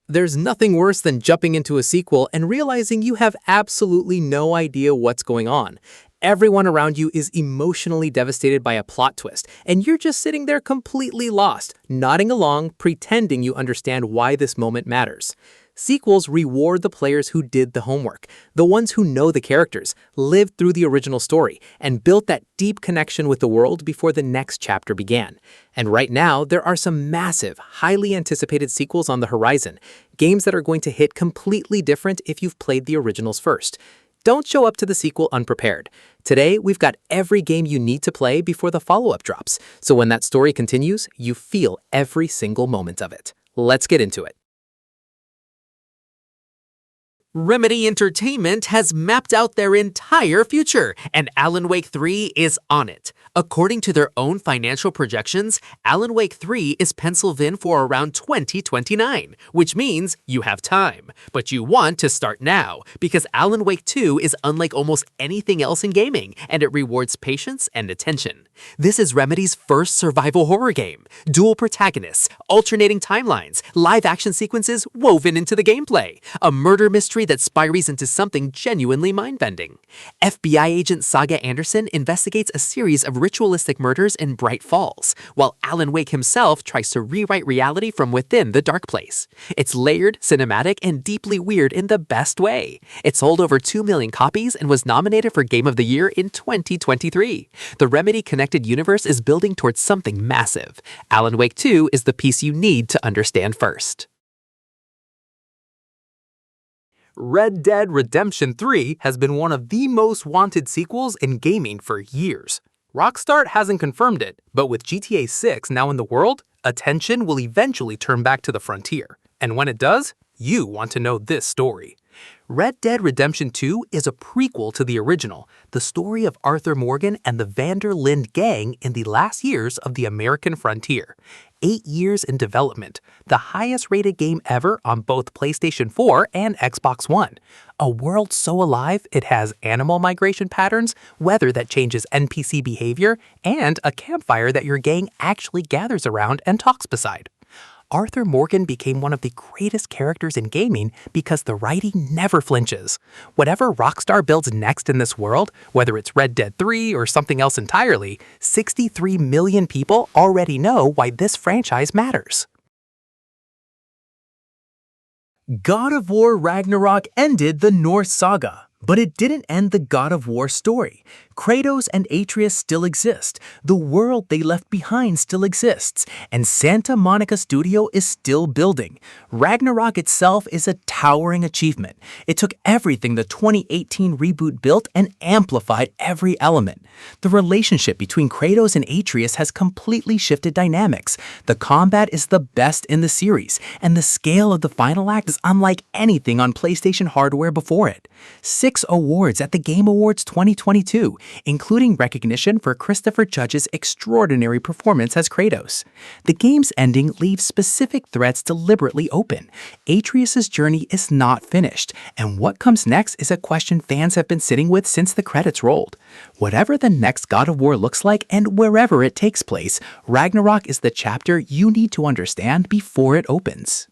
There's nothing worse than jumping into a sequel and realizing you have absolutely no idea what's going on. Everyone around you is emotionally devastated by a plot twist, and you're just sitting there completely lost, nodding along, pretending you understand why this moment matters. Sequels reward the players who did the homework, the ones who know the characters, lived through the original story, and built that deep connection with the world before the next chapter began. And right now, there are some massive, highly anticipated sequels on the horizon, games that are going to hit completely different if you've played the originals first. Don't show up to the sequel unprepared. Today, we've got every game you need to play before the follow-up drops, so when that story continues, you feel every single moment of it. Let's get into it. Remedy Entertainment has mapped out their entire future, and Alan Wake 3 is on it. According to their own financial projections, Alan Wake 3 is penciled in for around 2029, which means you have time. But you want to start now, because Alan Wake 2 is unlike almost anything else in gaming, and it rewards patience and attention. This is Remedy's first survival horror game. Dual protagonists, alternating timelines, live action sequences woven into the gameplay, a murder mystery that spirals into something genuinely mind-bending. FBI agent Saga Anderson investigates a series of ritualistic murders in Bright Falls, while Alan Wake himself tries to rewrite reality from within the dark place. It's layered, cinematic, and deeply weird in the best way. It sold over 2 million copies and was nominated for Game of the Year in 2023. The Remedy connected universe is building towards something massive. Alan Wake 2 is the piece you need to understand first. Red Dead Redemption 3 has been one of the most wanted sequels in gaming for years. Rockstar hasn't confirmed it, but with GTA 6 now in the world, attention will eventually turn back to the frontier. And when it does, you want to know this story. Red Dead Redemption 2 is a prequel to the original, the story of Arthur Morgan and the Van der Linde gang in the last years of the American frontier. 8 years in development, the highest-rated game ever on both PlayStation 4 and Xbox One. A world so alive it has animal migration patterns, weather that changes NPC behavior, and a campfire that your gang actually gathers around and talks beside. Arthur Morgan became one of the greatest characters in gaming because the writing never flinches. Whatever Rockstar builds next in this world, whether it's Red Dead 3 or something else entirely, 63 million people already know why this franchise matters. God of War Ragnarok ended the Norse saga, but it didn't end the God of War story. Kratos and Atreus still exist, the world they left behind still exists, and Santa Monica Studio is still building. Ragnarok itself is a towering achievement. It took everything the 2018 reboot built and amplified every element. The relationship between Kratos and Atreus has completely shifted dynamics. The combat is the best in the series, and the scale of the final act is unlike anything on PlayStation hardware before it. 6 awards at the Game Awards 2022, including recognition for Christopher Judge's extraordinary performance as Kratos. The game's ending leaves specific threads deliberately open. Atreus' journey is not finished, and what comes next is a question fans have been sitting with since the credits rolled. Whatever the next God of War looks like and wherever it takes place, Ragnarok is the chapter you need to understand before it opens.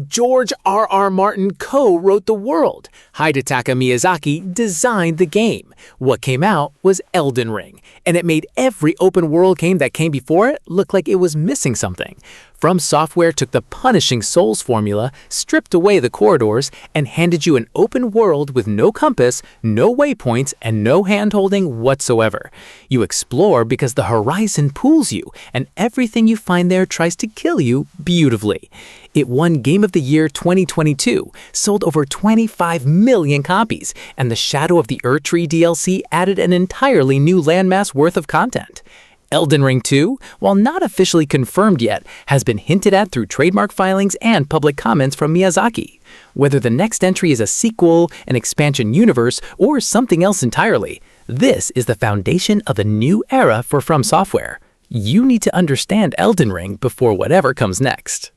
George R.R. Martin co-wrote the world. Hidetaka Miyazaki designed the game. What came out was Elden Ring, and it made every open-world game that came before it look like it was missing something. From Software took the punishing Souls formula, stripped away the corridors, and handed you an open world with no compass, no waypoints, and no hand-holding whatsoever. You explore because the horizon pulls you, and everything you find there tries to kill you beautifully. It won Game of the Year 2022, sold over 25 million copies, and the Shadow of the Erdtree DLC added an entirely new landmass worth of content. Elden Ring 2, while not officially confirmed yet, has been hinted at through trademark filings and public comments from Miyazaki. Whether the next entry is a sequel, an expansion universe, or something else entirely, this is the foundation of a new era for From Software. You need to understand Elden Ring before whatever comes next.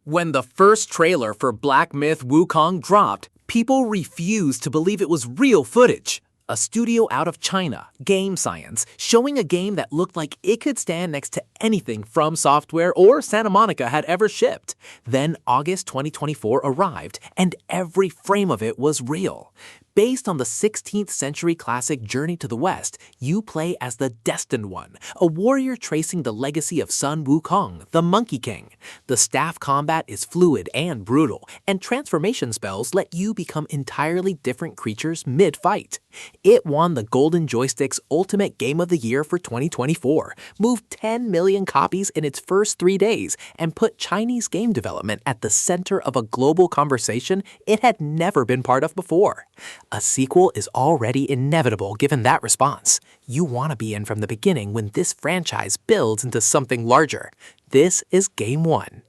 When the first trailer for Black Myth Wukong dropped, people refused to believe it was real footage. A studio out of China, Game Science, showing a game that looked like it could stand next to anything From Software or Santa Monica had ever shipped. Then August 2024 arrived, and every frame of it was real. Based on the 16th century classic Journey to the West, you play as the Destined One, a warrior tracing the legacy of Sun Wukong, the Monkey King. The staff combat is fluid and brutal, and transformation spells let you become entirely different creatures mid-fight. It won the Golden Joystick's Ultimate Game of the Year for 2024, moved 10 million copies in its first 3 days, and put Chinese game development at the center of a global conversation it had never been part of before. A sequel is already inevitable given that response. You want to be in from the beginning when this franchise builds into something larger. This is Game 1.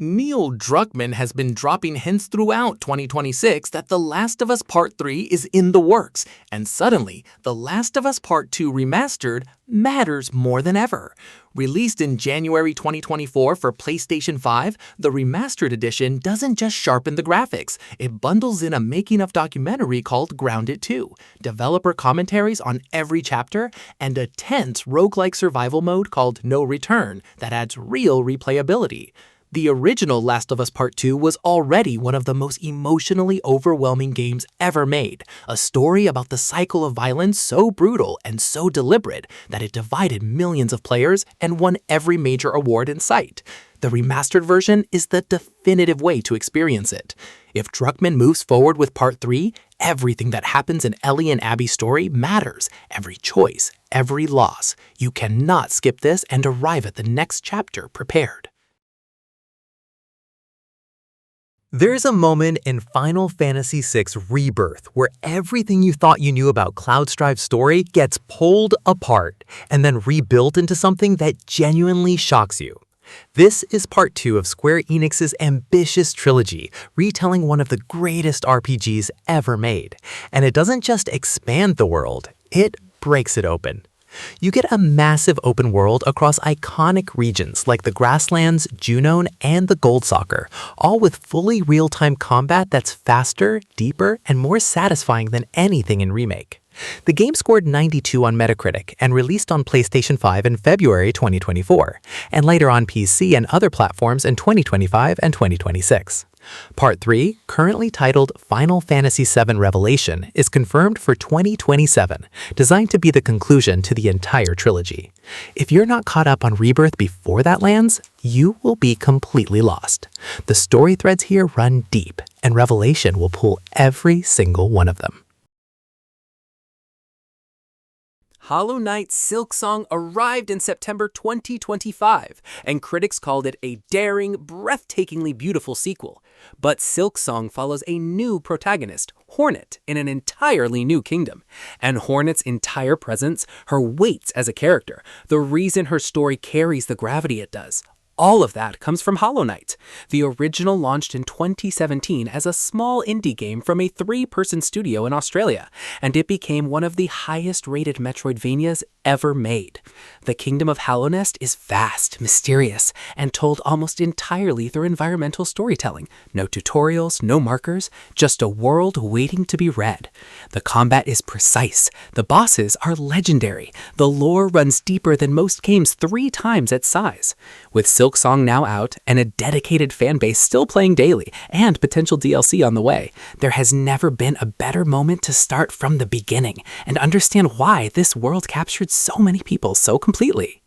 Neil Druckmann has been dropping hints throughout 2026 that The Last of Us Part 3 is in the works, and suddenly, The Last of Us Part 2 Remastered matters more than ever. Released in January 2024 for PlayStation 5, the Remastered Edition doesn't just sharpen the graphics, it bundles in a making-of documentary called Grounded 2, developer commentaries on every chapter, and a tense roguelike survival mode called No Return that adds real replayability. The original Last of Us Part 2 was already one of the most emotionally overwhelming games ever made, a story about the cycle of violence so brutal and so deliberate that it divided millions of players and won every major award in sight. The remastered version is the definitive way to experience it. If Druckmann moves forward with Part 3, everything that happens in Ellie and Abby's story matters, every choice, every loss. You cannot skip this and arrive at the next chapter prepared. There's a moment in Final Fantasy VI Rebirth where everything you thought you knew about Cloudstrive's story gets pulled apart and then rebuilt into something that genuinely shocks you. This is part 2 of Square Enix's ambitious trilogy, retelling one of the greatest RPGs ever made. And it doesn't just expand the world, it breaks it open. You get a massive open world across iconic regions like the Grasslands, Junon, and the Goldsoccer, all with fully real-time combat that's faster, deeper, and more satisfying than anything in Remake. The game scored 92 on Metacritic and released on PlayStation 5 in February 2024, and later on PC and other platforms in 2025 and 2026. Part 3, currently titled Final Fantasy VII Revelation, is confirmed for 2027, designed to be the conclusion to the entire trilogy. If you're not caught up on Rebirth before that lands, you will be completely lost. The story threads here run deep, and Revelation will pull every single one of them. Hollow Knight Silksong arrived in September 2025, and critics called it a daring, breathtakingly beautiful sequel. But Silksong follows a new protagonist, Hornet, in an entirely new kingdom. And Hornet's entire presence, her weight as a character, the reason her story carries the gravity it does, all of that comes from Hollow Knight. The original launched in 2017 as a small indie game from a 3-person studio in Australia, and it became one of the highest-rated Metroidvanias ever made. The Kingdom of Hallownest is vast, mysterious, and told almost entirely through environmental storytelling. No tutorials, no markers, just a world waiting to be read. The combat is precise, the bosses are legendary, the lore runs deeper than most games 3 times its size. With Silksong now out, and a dedicated fanbase still playing daily, and potential DLC on the way, there has never been a better moment to start from the beginning and understand why this world captured so many people so completely.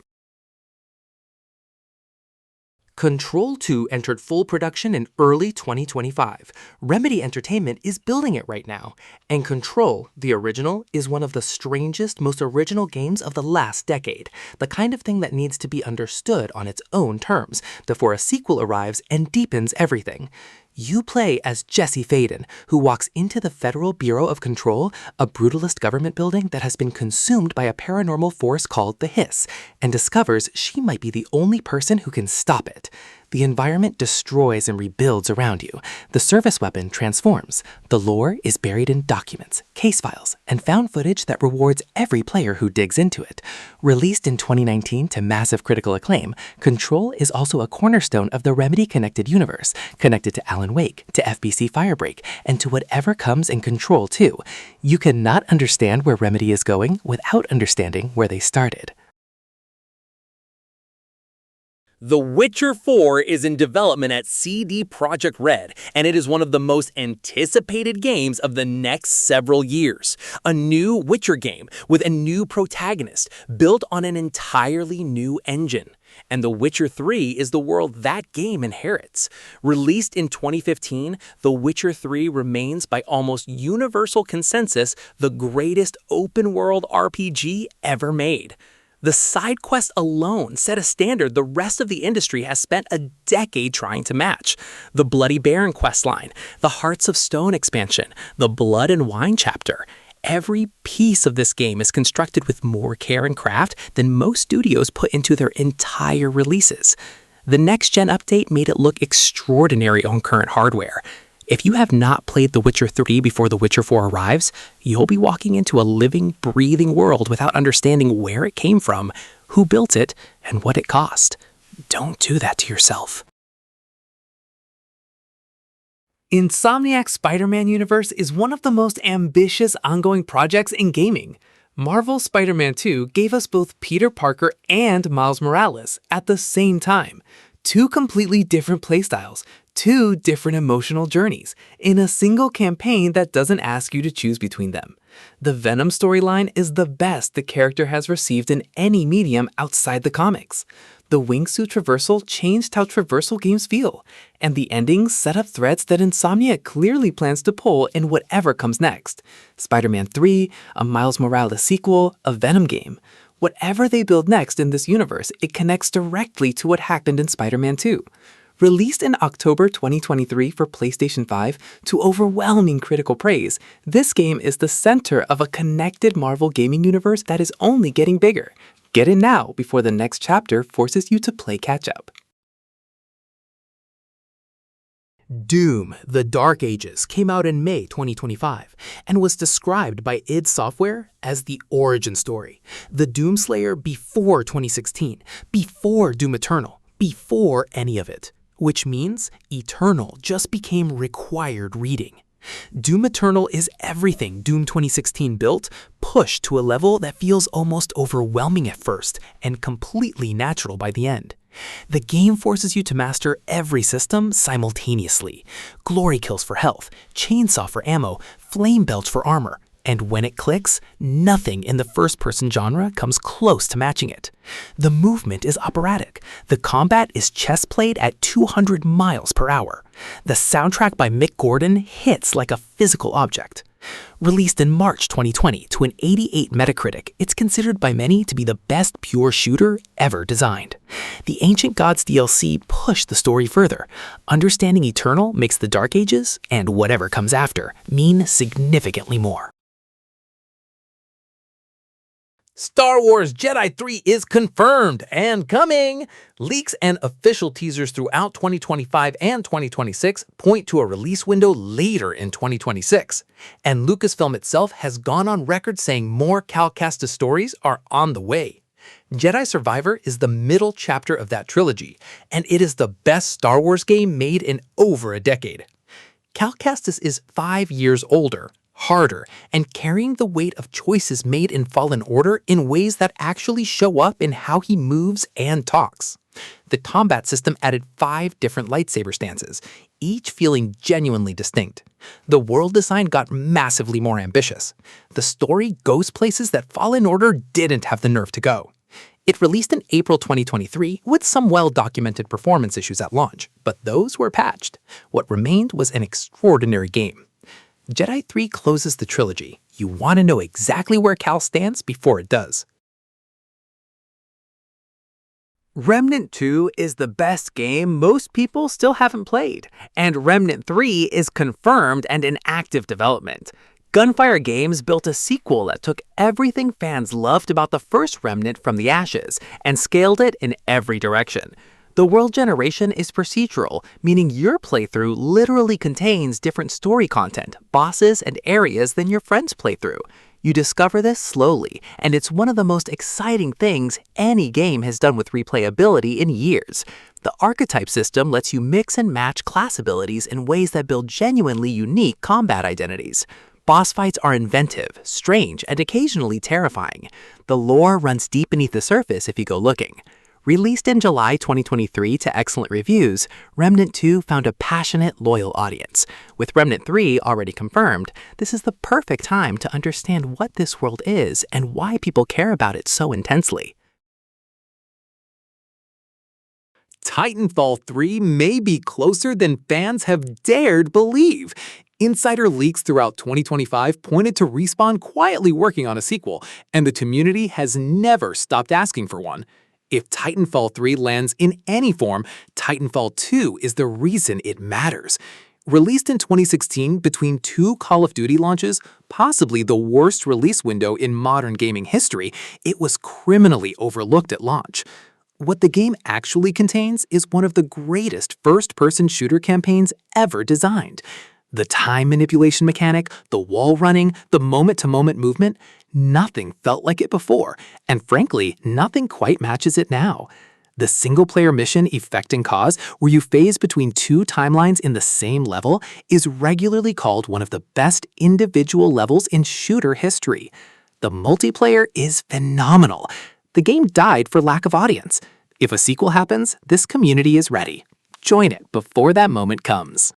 Control 2 entered full production in early 2025. Remedy Entertainment is building it right now. And Control, the original, is one of the strangest, most original games of the last decade. The kind of thing that needs to be understood on its own terms before a sequel arrives and deepens everything. You play as Jesse Faden, who walks into the Federal Bureau of Control, a brutalist government building that has been consumed by a paranormal force called the Hiss, and discovers she might be the only person who can stop it. The environment destroys and rebuilds around you. The service weapon transforms. The lore is buried in documents, case files, and found footage that rewards every player who digs into it. Released in 2019 to massive critical acclaim, Control is also a cornerstone of the Remedy-connected universe, connected to Alan Wake, to FBC Firebreak, and to whatever comes in Control too. You cannot understand where Remedy is going without understanding where they started. The Witcher 4 is in development at CD Projekt Red, and it is one of the most anticipated games of the next several years. A new Witcher game with a new protagonist, built on an entirely new engine. And The Witcher 3 is the world that game inherits. Released in 2015, The Witcher 3 remains by almost universal consensus the greatest open-world RPG ever made. The side quest alone set a standard the rest of the industry has spent a decade trying to match. The Bloody Baron questline, the Hearts of Stone expansion, the Blood and Wine chapter. Every piece of this game is constructed with more care and craft than most studios put into their entire releases. The next-gen update made it look extraordinary on current hardware. If you have not played The Witcher 3 before The Witcher 4 arrives, you'll be walking into a living, breathing world without understanding where it came from, who built it, and what it cost. Don't do that to yourself. Insomniac's Spider-Man universe is one of the most ambitious ongoing projects in gaming. Marvel's Spider-Man 2 gave us both Peter Parker and Miles Morales at the same time. Two completely different playstyles, two different emotional journeys, in a single campaign that doesn't ask you to choose between them. The Venom storyline is the best the character has received in any medium outside the comics. The wingsuit traversal changed how traversal games feel, and the endings set up threads that Insomniac clearly plans to pull in whatever comes next. Spider-Man 3, a Miles Morales sequel, a Venom game. Whatever they build next in this universe, it connects directly to what happened in Spider-Man 2. Released in October 2023 for PlayStation 5 to overwhelming critical praise, this game is the center of a connected Marvel gaming universe that is only getting bigger. Get in now before the next chapter forces you to play catch-up. Doom: The Dark Ages came out in May 2025 and was described by id Software as the origin story. The Doomslayer before 2016, before Doom Eternal, before any of it. Which means Eternal just became required reading. Doom Eternal is everything Doom 2016 built, pushed to a level that feels almost overwhelming at first and completely natural by the end. The game forces you to master every system simultaneously. Glory kills for health, chainsaw for ammo, flame belch for armor, and when it clicks, nothing in the first-person genre comes close to matching it. The movement is operatic. The combat is chest-played at 200 miles per hour. The soundtrack by Mick Gordon hits like a physical object. Released in March 2020 to an 88 Metacritic, it's considered by many to be the best pure shooter ever designed. The Ancient Gods DLC pushed the story further. Understanding Eternal makes the Dark Ages, and whatever comes after, mean significantly more. Star Wars Jedi 3 is confirmed and coming! Leaks and official teasers throughout 2025 and 2026 point to a release window later in 2026. And Lucasfilm itself has gone on record saying more Cal Kestis stories are on the way. Jedi Survivor is the middle chapter of that trilogy, and it is the best Star Wars game made in over a decade. Cal Kestis is 5 years older, harder, and carrying the weight of choices made in Fallen Order in ways that actually show up in how he moves and talks. The combat system added 5 different lightsaber stances, each feeling genuinely distinct. The world design got massively more ambitious. The story goes places that Fallen Order didn't have the nerve to go. It released in April 2023 with some well-documented performance issues at launch, but those were patched. What remained was an extraordinary game. Jedi 3 closes the trilogy. You want to know exactly where Cal stands before it does. Remnant 2 is the best game most people still haven't played, and Remnant 3 is confirmed and in active development. Gunfire Games built a sequel that took everything fans loved about the first Remnant from the ashes and scaled it in every direction. The world generation is procedural, meaning your playthrough literally contains different story content, bosses, and areas than your friend's playthrough. You discover this slowly, and it's one of the most exciting things any game has done with replayability in years. The archetype system lets you mix and match class abilities in ways that build genuinely unique combat identities. Boss fights are inventive, strange, and occasionally terrifying. The lore runs deep beneath the surface if you go looking. Released in July 2023 to excellent reviews, Remnant 2 found a passionate, loyal audience. With Remnant 3 already confirmed, this is the perfect time to understand what this world is and why people care about it so intensely. Titanfall 3 may be closer than fans have dared believe. Insider leaks throughout 2025 pointed to Respawn quietly working on a sequel, and the community has never stopped asking for one. If Titanfall 3 lands in any form, Titanfall 2 is the reason it matters. Released in 2016 between two Call of Duty launches, possibly the worst release window in modern gaming history, it was criminally overlooked at launch. What the game actually contains is one of the greatest first-person shooter campaigns ever designed. The time manipulation mechanic, the wall running, the moment-to-moment movement, nothing felt like it before, and frankly, nothing quite matches it now. The single-player mission Effect and Cause, where you phase between two timelines in the same level, is regularly called one of the best individual levels in shooter history. The multiplayer is phenomenal. The game died for lack of audience. If a sequel happens, this community is ready. Join it before that moment comes.